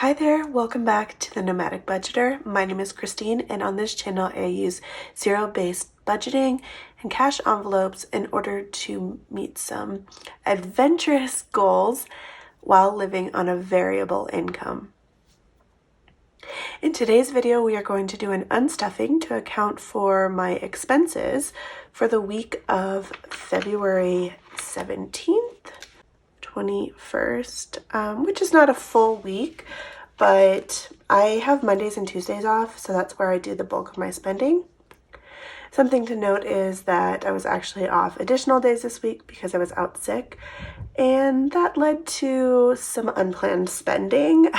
Hi there, welcome back to the Nomadic Budgeter. My name is Christine, and on this channel I use zero-based budgeting and cash envelopes in order to meet some adventurous goals while living on a variable income. In today's video, we are going to do an unstuffing to account for my expenses for the week of February 17th. 21st, which is not a full week, but I have Mondays and Tuesdays off, so that's where I do the bulk of my spending. Something to note is that I was actually off additional days this week because I was out sick, and that led to some unplanned spending,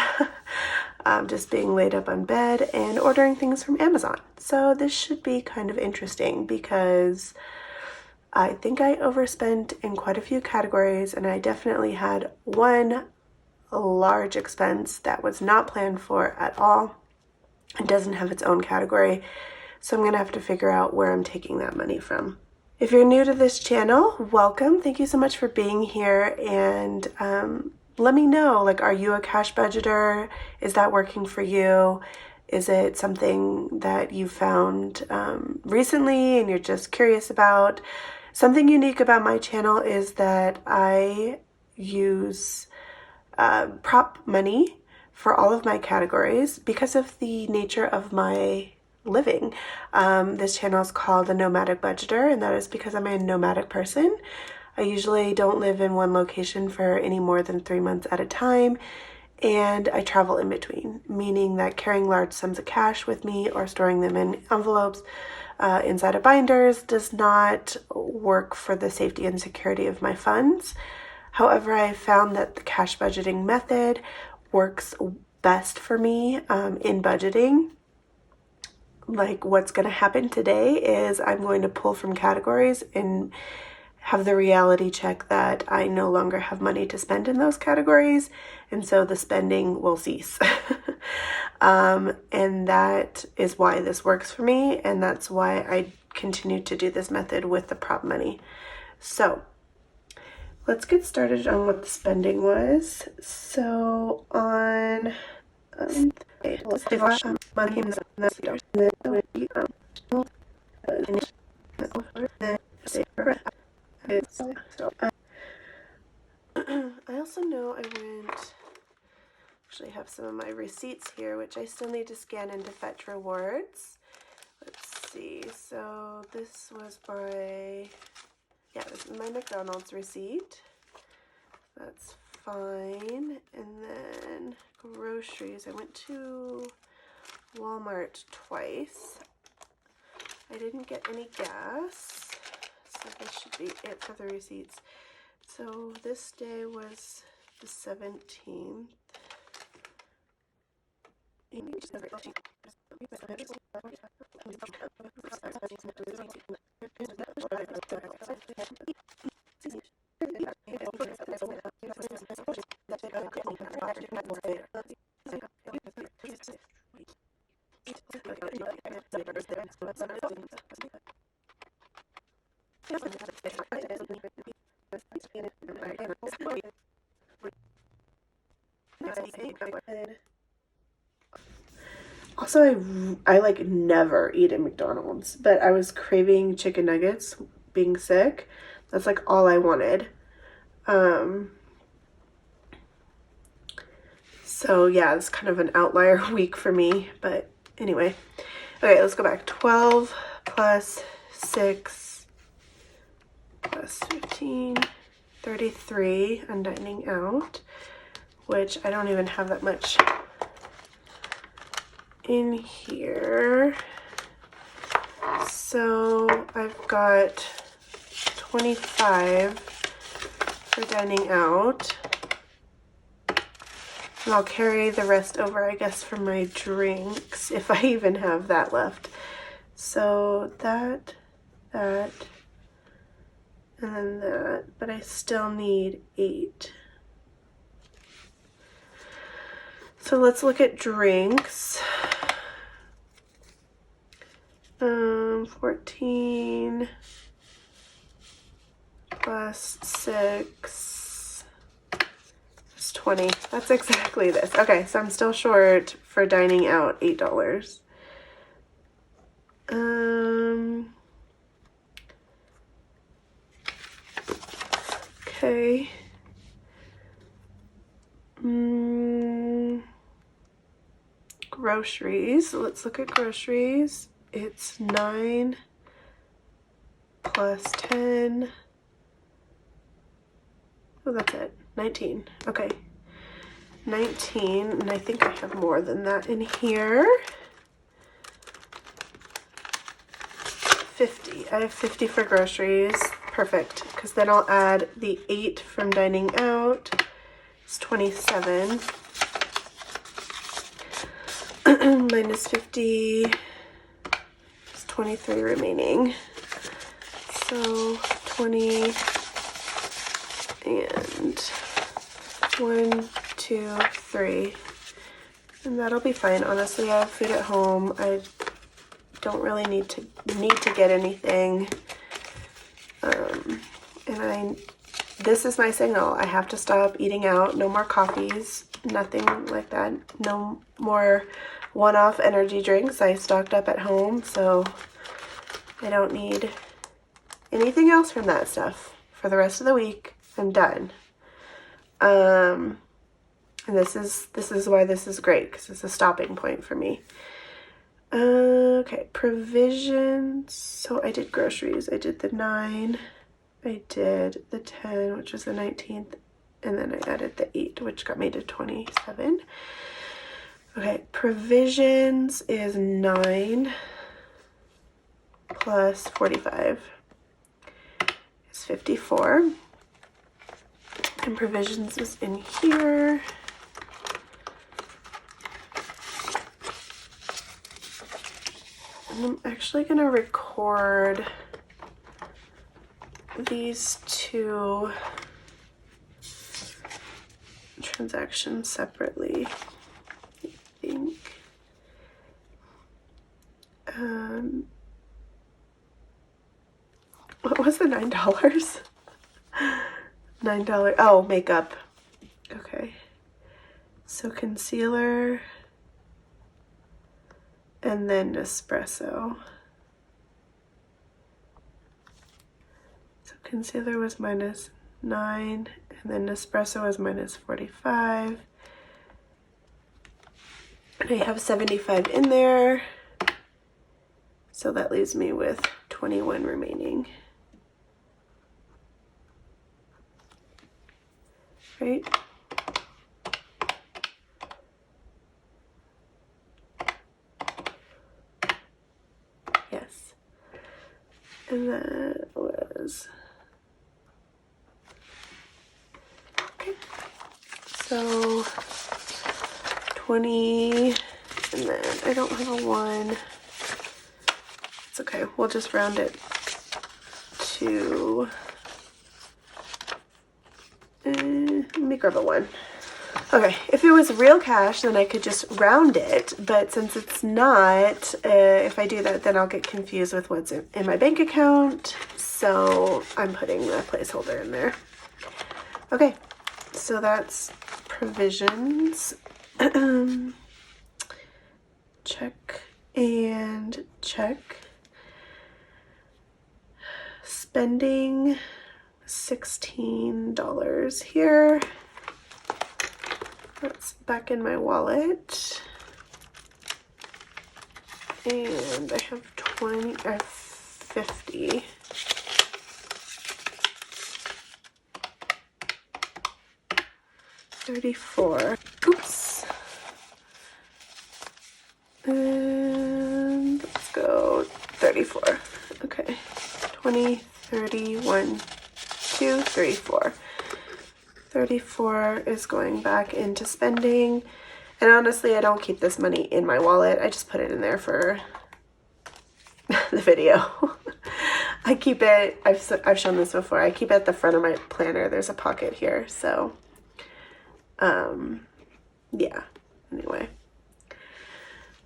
just being laid up on bed and ordering things from Amazon. So this should be kind of interesting because I think I overspent in quite a few categories, and I definitely had one large expense that was not planned for at all. It doesn't have its own category, so I'm going to have to figure out where I'm taking that money from. If you're new to this channel, welcome. Thank you so much for being here, and let me know, are you a cash budgeter? Is that working for you? Is it something that you found recently and you're just curious about? Something unique about my channel is that I use prop money for all of my categories because of the nature of my living. This channel is called the Nomadic Budgeter, and that is because I'm a nomadic person. I usually don't live in one location for any more than 3 months at a time, and I travel in between, meaning that carrying large sums of cash with me or storing them in envelopes inside of binders does not work for the safety and security of my funds. However, I found that the cash budgeting method works best for me in budgeting. What's going to happen today is I'm going to pull from categories and have the reality check that I no longer have money to spend in those categories, and so the spending will cease. And that is why this works for me, and that's why I continue to do this method with the prop money. So let's get started on what the spending was. So on I also know I actually have some of my receipts here, which I still need to scan into Fetch Rewards. Let's see, so this was this is my McDonald's receipt. That's fine. And then groceries, I went to Walmart twice. I didn't get any gas, so this should be it for the receipts. So this day was the 17th. Also, I never eat at McDonald's, but I was craving chicken nuggets being sick. That's all I wanted. So yeah, it's kind of an outlier week for me, but anyway. Okay, let's go back. 12 plus 6 plus 15, 33 on dining out, which I don't even have that much in here. So I've got 25 for dining out. And I'll carry the rest over, I guess, for my drinks, if I even have that left. So that, and then that, but I still need 8. So let's look at drinks. 14 plus 6 is 20. That's exactly this. Okay, so I'm still short for dining out $8. Okay. Groceries. Let's look at groceries. It's 9 plus 10. Oh, that's it. 19. Okay. 19, and I think I have more than that in here. 50. I have 50 for groceries. Perfect, because then I'll add the 8 from dining out. It's 27. Minus 50 is 23 remaining. So 20 and 1, 2, 3. And that'll be fine. Honestly, I have food at home. I don't really need to get anything. And this is my signal. I have to stop eating out. No more coffees. Nothing like that. No more one-off energy drinks. I stocked up at home, so I don't need anything else from that stuff for the rest of the week. I'm done. And this is why this is great, because it's a stopping point for me. Okay, provisions. So I did groceries. I did the 9. I did the 10, which was the 19th. And then I added the 8, which got me to 27. Okay, provisions is 9 plus 45 is 54. And provisions is in here. And I'm actually going to record these two transactions separately, I think. What was the $9? $9. Oh, makeup. Okay. So concealer and then Nespresso. So concealer was minus 9, and then Nespresso was minus 45. And I have 75 in there. So that leaves me with 21 remaining. Right? Yes. And that was... Okay. So 20, and then I don't have a 1. It's okay. We'll just round it to... let me grab a 1. Okay, if it was real cash, then I could just round it, but since it's not, if I do that, then I'll get confused with what's in my bank account, so I'm putting the placeholder in there. Okay, so that's provisions. Check and check. Spending $16 here. That's back in my wallet. And I have 50. $34. Oops. And let's go 34. Okay. 20, 31, 2, 3, 4. 34 is going back into spending. And honestly, I don't keep this money in my wallet. I just put it in there for the video. I keep it, I've shown this before, I keep it at the front of my planner. There's a pocket here, so yeah, anyway.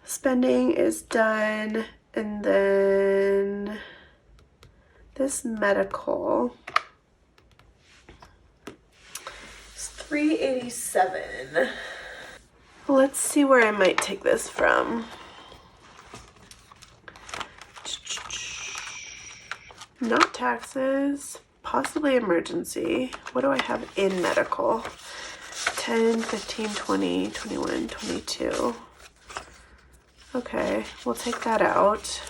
Spending is done, and then this medical is $387. Let's see where I might take this from. Not taxes, possibly emergency. What do I have in medical? 10, 15, 20, 21, 22. Okay, we'll take that out.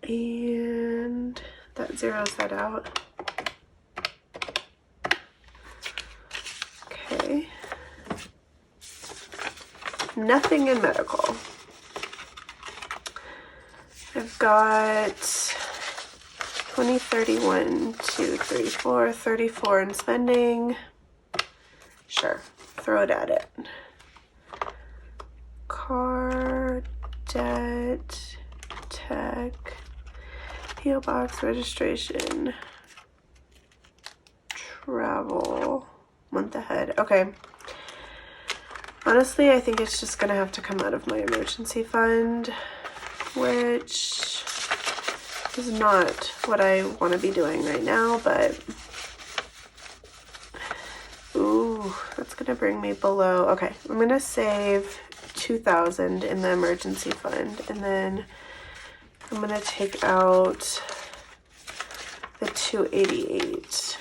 And that zeroes that out. Okay. Nothing in medical. I've got 20, 31, 2, 3, 4, 34 in spending. Sure, throw it at it. Car, debt, tech, PO box registration, travel, month ahead. Okay. Honestly, I think it's just gonna have to come out of my emergency fund, which is not what I want to be doing right now, but ooh, that's gonna bring me below. Okay, I'm gonna save 2,000 in the emergency fund, and then I'm gonna take out the 288.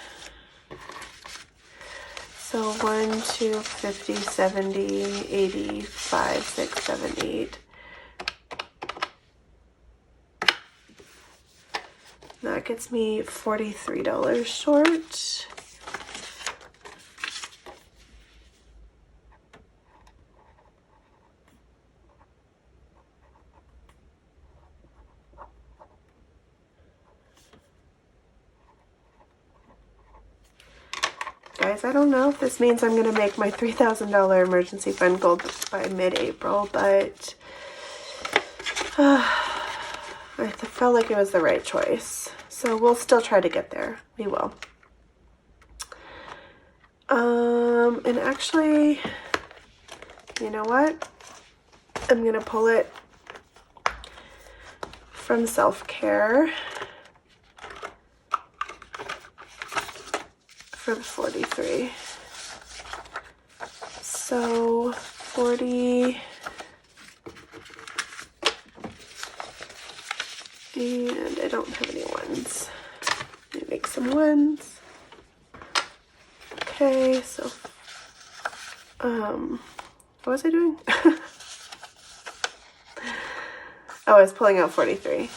So 1, 2, 50, 70, 80, 5, 6, 7, 8. That gets me $43 short. Guys, I don't know if this means I'm going to make my $3,000 emergency fund goal by mid-April, but I felt like it was the right choice. So we'll still try to get there. We will. And actually, you know what? I'm going to pull it from self-care for the 43. So 40, and I don't have any ones. Let me make some ones. Okay, so what was I doing? Oh, I was pulling out 43.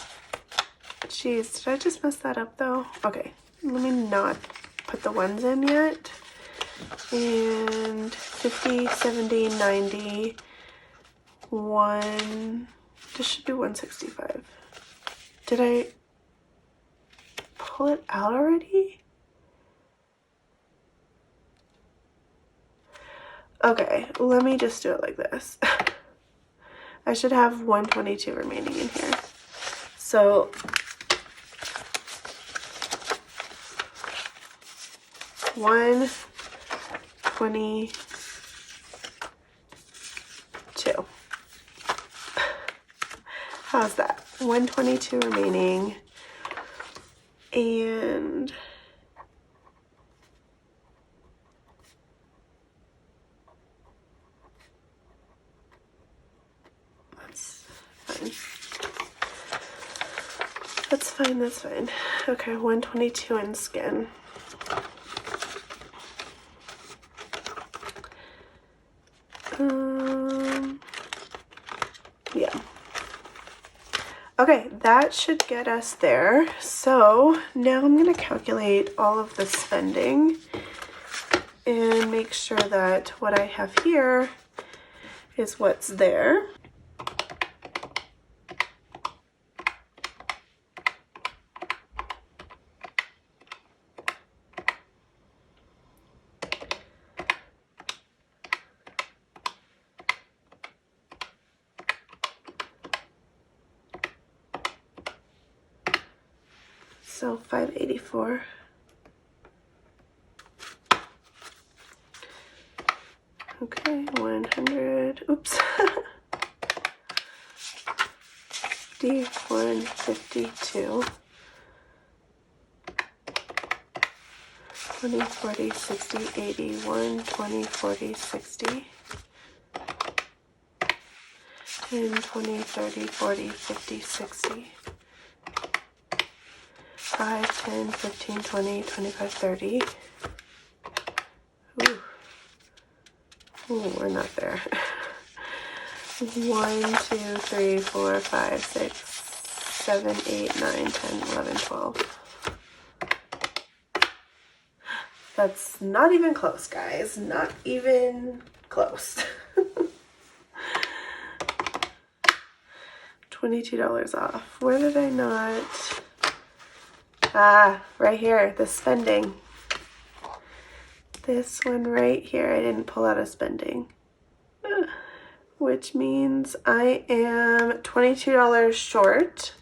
Jeez, did I just mess that up though? Okay, let me not put the ones in yet. And 50, 70, 90, 1, this should be 165. Did I pull it out already? Okay, let me just do it like this. I should have 122 remaining in here. So $122. How's that? 122 remaining, and that's fine. That's fine, that's fine. Okay, 122 in skin. Yeah. Okay, that should get us there. So now I'm going to calculate all of the spending and make sure that what I have here is what's there. So 584. Okay, 100, oops. D152. 20, 40, 60, 80, 1, 20, 40, 60. 10, 20, 30, 40, 50, 60. 5, 10, 15, 20, 25, 30. Ooh. Ooh, we're not there. 1, 2, 3, 4, 5, 6, 7, 8, 9, 10, 11, 12. That's not even close, guys. Not even close. $22 off. Where did I not? Ah, right here, the spending. This one right here, I didn't pull out a spending. Which means I am $22 short.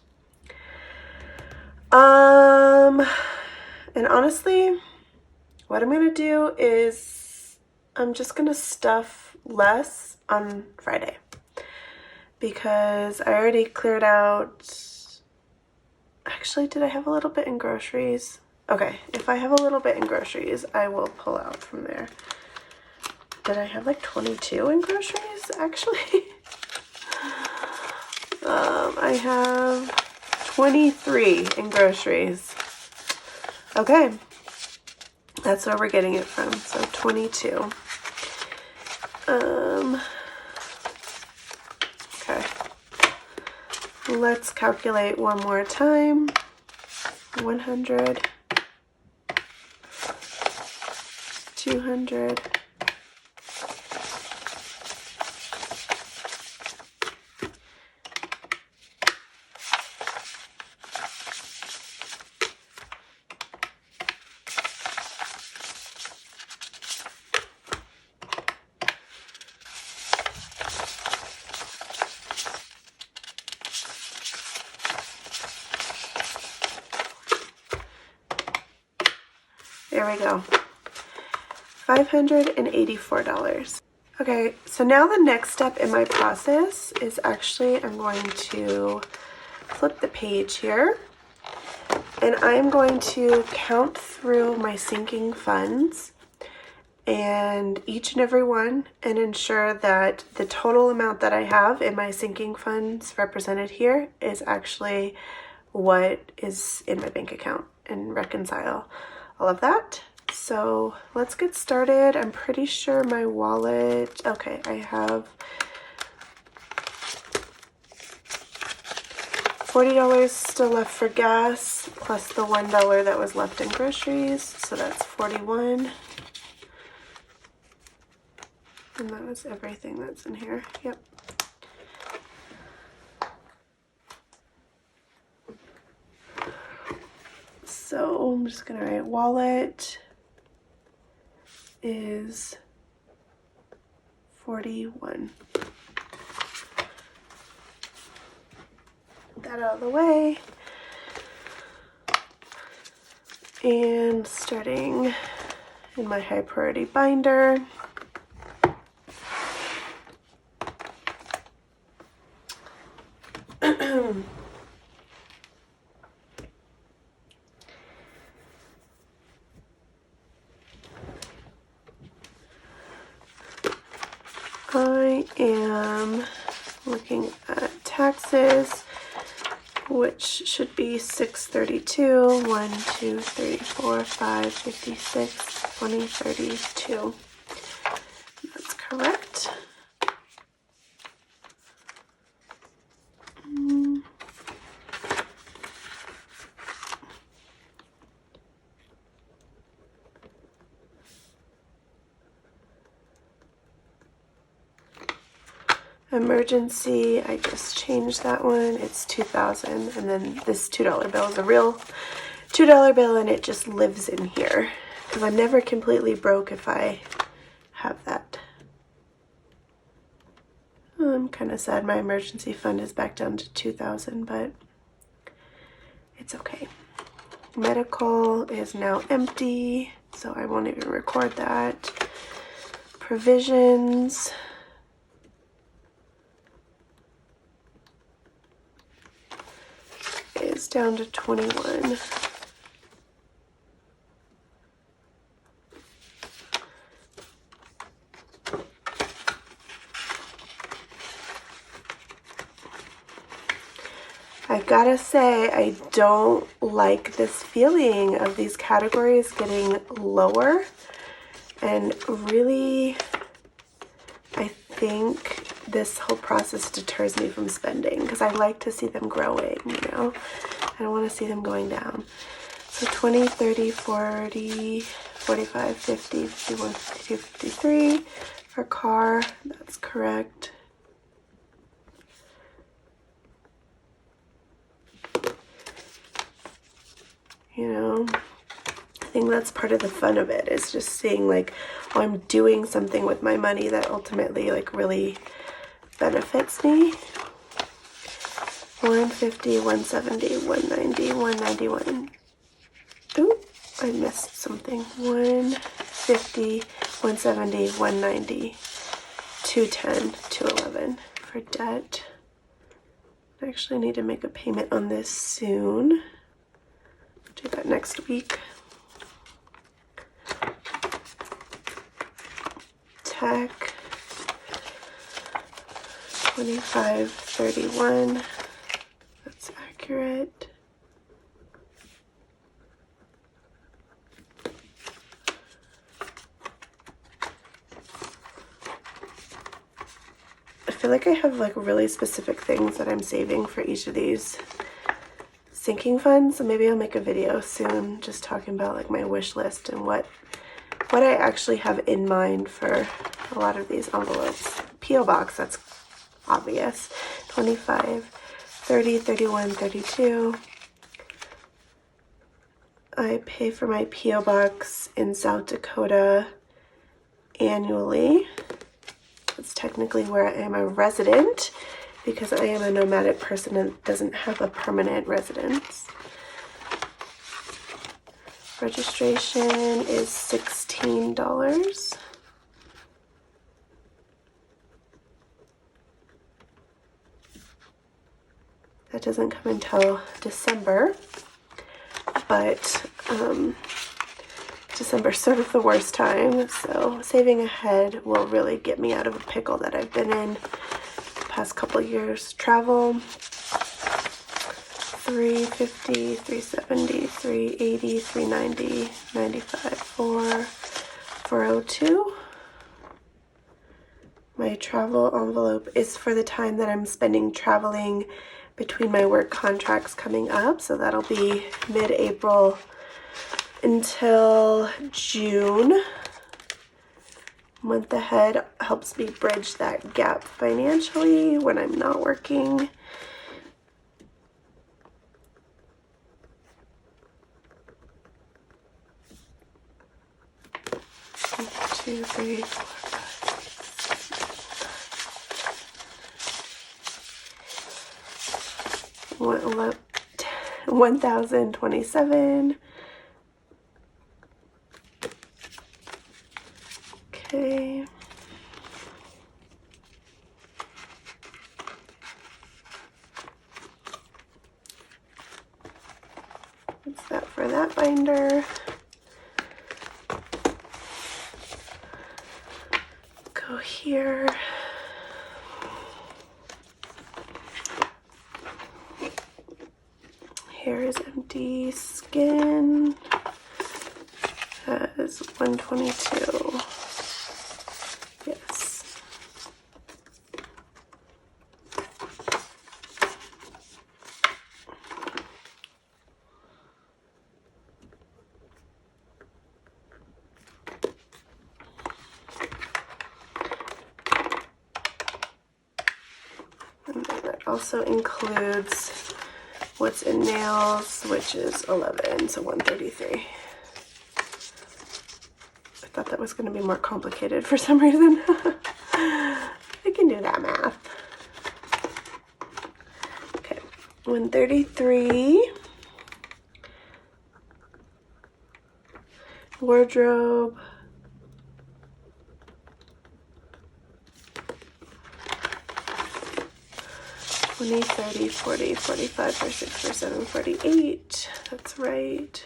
And honestly, what I'm gonna do is I'm just gonna stuff less on Friday because I already cleared out. Actually, did I have a little bit in groceries? Okay, if I have a little bit in groceries, I will pull out from there. Did I have like 22 in groceries, actually? I have 23 in groceries. Okay, that's where we're getting it from, so 22. Okay, let's calculate one more time. 100, 200, there we go. $584. Okay, so now the next step in my process is actually I'm going to flip the page here and I'm going to count through my sinking funds and each and every one and ensure that the total amount that I have in my sinking funds represented here is actually what is in my bank account and reconcile all of that. So let's get started. I'm pretty sure my wallet, okay, I have $40 still left for gas, plus the $1 that was left in groceries, so that's $41. And that was everything that's in here, yep. So I'm just gonna write wallet is 41. Get that out of the way. And starting in my high priority binder. I am looking at taxes, which should be $632. 1, 2, 3, 4, 5, 56, 20, 32. That's correct. Emergency, I just changed that one. It's $2,000, and then this $2 bill is a real $2 bill, and it just lives in here because I'm never completely broke if I have that. I'm kind of sad my emergency fund is back down to $2,000, but it's okay. Medical is now empty, so I won't even record that. Provisions is down to 21. I gotta say, I don't like this feeling of these categories getting lower, and really, I think this whole process deters me from spending because I like to see them growing, you know? I don't want to see them going down. So 20, 30, 40, 45, 50, 51, 52, 53 for car, that's correct. You know, I think that's part of the fun of it, is just seeing like, oh, I'm doing something with my money that ultimately like really benefits me. 150, 170, 190, 191. Ooh, I missed something. 150, 170, 190, 210, 211 for debt. I actually need to make a payment on this soon. Do that next week. Tech, 25, 31. That's accurate. I feel like I have like really specific things that I'm saving for each of these sinking funds, so maybe I'll make a video soon just talking about like my wish list and what I actually have in mind for a lot of these envelopes. P.O. box, that's obvious. 25, 30, 31, 32. I pay for my P.O. box in South Dakota annually. It's technically where I am a resident because I am a nomadic person and doesn't have a permanent residence. Registration is $16. That doesn't come until December, but December's sort of the worst time, so saving ahead will really get me out of a pickle that I've been in the past couple years. Travel, 350, 370, 380, 390, 95, 402. My travel envelope is for the time that I'm spending traveling between my work contracts coming up, so that'll be mid-April until June. Month ahead helps me bridge that gap financially when I'm not working. One, two, three, four, 1,027. Okay. What's that for that binder? Go here. Hair is empty. Skin has 122. Yes. And then that also includes what's in nails, which is 11, so 133. I thought that was going to be more complicated for some reason. I can do that math. Okay, 133. Wardrobe. 20, 30, 40, 45, 46, 47, 48. That's right.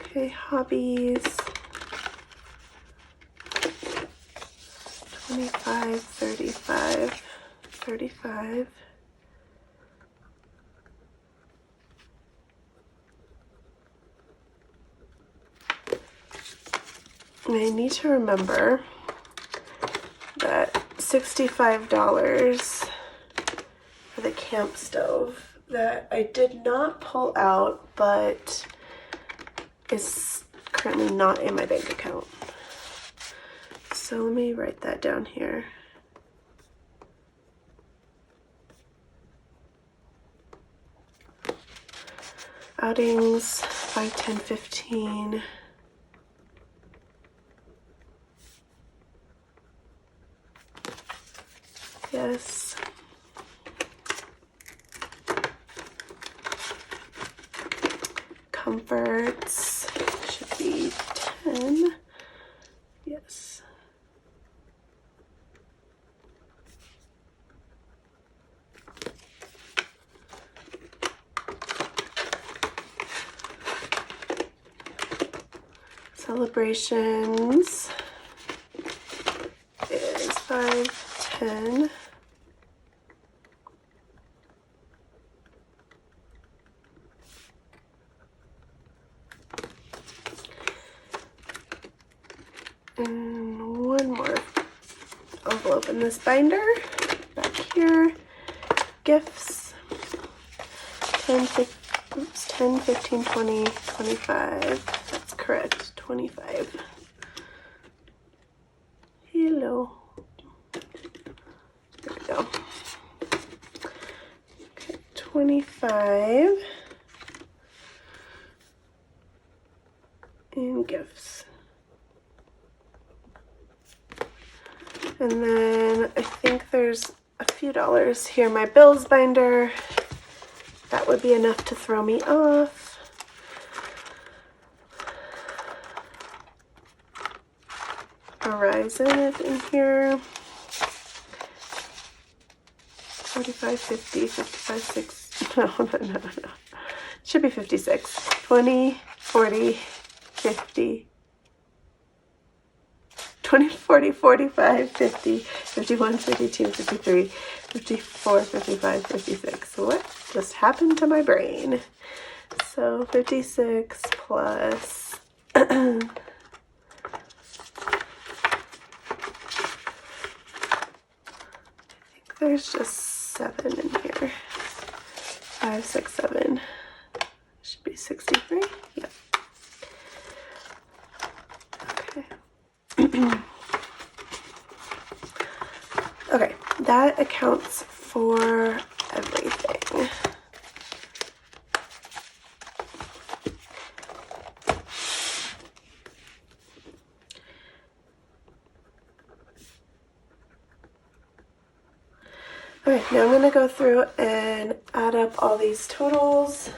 Okay, hobbies. 25, 35, 35. And I need to remember that $65 for the camp stove that I did not pull out, but is currently not in my bank account. So let me write that down here. Outings, 5, 10, 15. Yes. Comforts should be 10. Yes. Celebrations is 5, 10. And one more envelope in this binder back here. Gifts. 10, 15, 20, 25. That's correct. 25. Hello. There we go. Okay, 25. And gifts. And then I think there's a few dollars here. My bills binder. That would be enough to throw me off. Horizon is in here. 45, 50, 55, 6. No. Should be 56. 20, 40, 50. 20, 40, 45, 50, 51, 52, 53, 54, 55, 56. What just happened to my brain? So 56 plus I think there's just 7 in here. 5, 6, 7. Should be 63. Yep. Okay, that accounts for everything. Okay, now I'm going to go through and add up all these totals.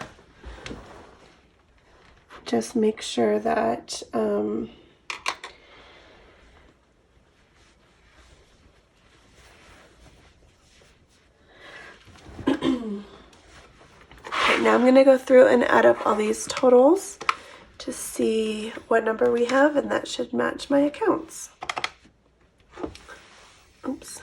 Just make sure that now I'm going to go through and add up all these totals to see what number we have, and that should match my accounts. Oops.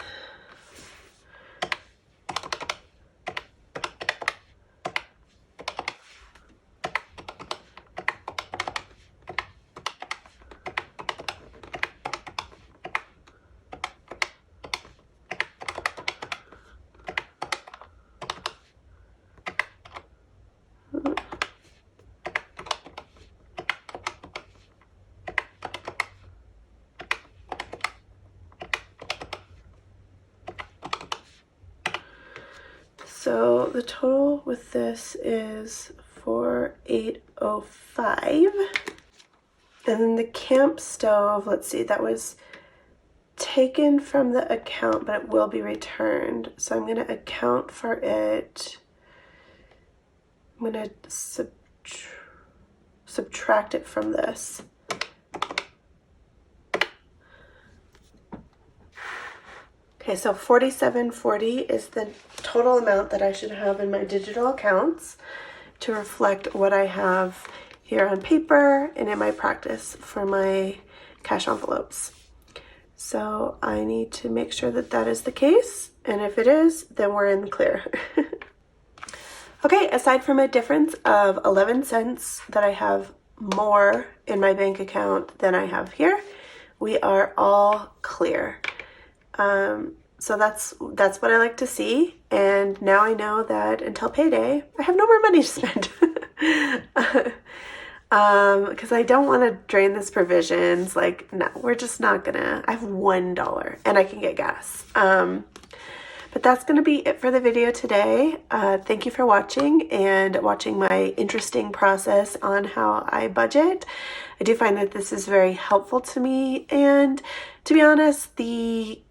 So the total with this is 4,805. And then the camp stove, let's see, that was taken from the account, but it will be returned. So I'm going to account for it. I'm going to subtract it from this. Okay, so $47.40 is the total amount that I should have in my digital accounts to reflect what I have here on paper and in my practice for my cash envelopes. So I need to make sure that that is the case, and if it is, then we're in the clear. Okay, aside from a difference of 11 cents that I have more in my bank account than I have here, we are all clear. So that's what I like to see, and now I know that until payday, I have no more money to spend. Because I don't want to drain this provisions. Like, no, we're just not gonna. I have $1 and I can get gas. But that's going to be it for the video today. Thank you for watching and watching my interesting process on how I budget. I do find that this is very helpful to me, and to be honest, the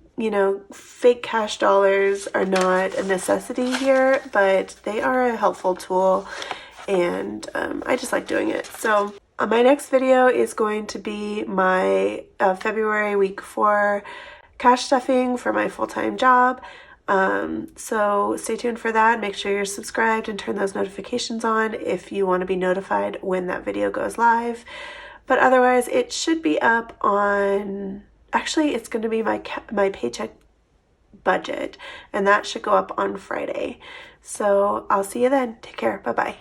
fake cash dollars are not a necessity here, but they are a helpful tool, and I just like doing it. So my next video is going to be my February week 4 cash stuffing for my full-time job. So stay tuned for that. Make sure you're subscribed and turn those notifications on if you want to be notified when that video goes live. But otherwise, it should be up on, actually, it's going to be my paycheck budget, and that should go up on Friday. So I'll see you then. Take care. Bye-bye.